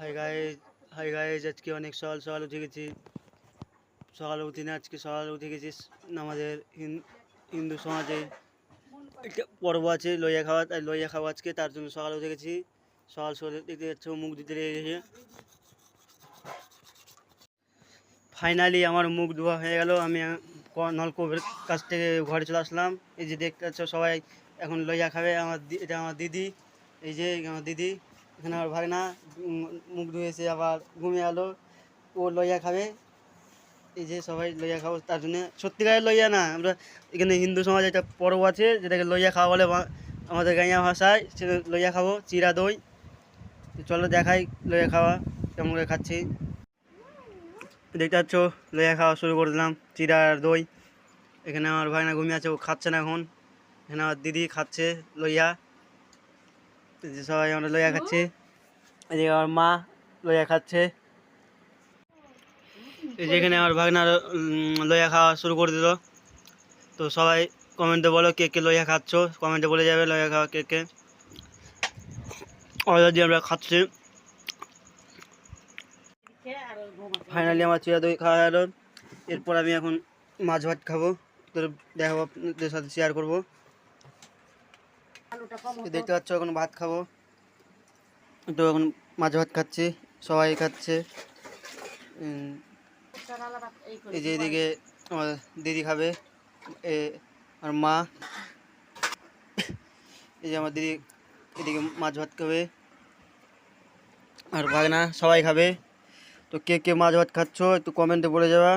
Hi guys hi guys আজকে অনেক সকাল সকাল উঠে গেছি। সকালে উঠি না, আজকে সকালে উঠে গেছি। আমাদের হিন্দু সমাজে একটা পর্ব আছে লইয়া খাওয়া, তাই লইয়া খাওয়া আজকে, তার জন্য সকালে উঠে গেছি। সকাল সকাল দেখতে যাচ্ছ মুখ ধুতে লেগে গেছে। ফাইনালি আমার মুখ ধোয়া হয়ে গেল। আমি নলকূপের কাছ থেকে ঘরে চলে আসলাম। এই যে দেখতে পাচ্ছ সবাই এখন লইয়া খাবে। এটা আমার দিদি, এই যে আমার দিদি, এখানে আমার ভাগনা মুখ ধুয়েছে, আবার ঘুমিয়ে গেলো, ও লইয়া খাবে। এই যে সবাই লইয়া খাবো, তার জন্য সত্যিকারের লইয়া না, আমরা এখানে হিন্দু সমাজে একটা পর্ব আছে যেটাকে লইয়া খাওয়া বলে আমাদের গাঁয়া ভাষায়। সে লইয়া খাবো চিরা দই। চলো দেখাই লইয়া খাওয়া কেমন করে খাচ্ছি। দেখতে পাচ্ছ লইয়া খাওয়া শুরু করে দিলাম, চিরা আর দই। এখানে আমার ভাইনা ঘুমিয়ে আছে, ও খাচ্ছে না এখন। এখানে আমার দিদি খাচ্ছে লইয়া। যে সবাই আমরা লইয়া খাচ্ছি। এদিকে আমার মা লইয়া খাচ্ছে। এই যে এখানে আমার ভাগনা লইয়া খাওয়া শুরু করে দিল। তো সবাই কমেন্টে বলো কে কে লইয়া খাচ্ছ, কমেন্টে বলে যাবে লইয়া খাওয়া কে কে। অলরেডি আমরা খাচ্ছি। ফাইনালি আমার চিরা দই খাওয়া গেল। এরপর আমি এখন মাছ ভাত খাবো, তো দেখাবো আপনাদের সাথে শেয়ার করবো। দেখতে পাচ্ছ এখন ভাত খাবো, তো এখন মাছ ভাত খাচ্ছি, সবাই খাচ্ছে। এই যে এদিকে আমার দিদি খাবে, আর মা, এই যে আমার দিদি এদিকে মাছ ভাত খাবে, আর ভাগনা সবাই খাবে। তো কে কে মাছ ভাত খাচ্ছ একটু কমেন্টে বলে যাবা।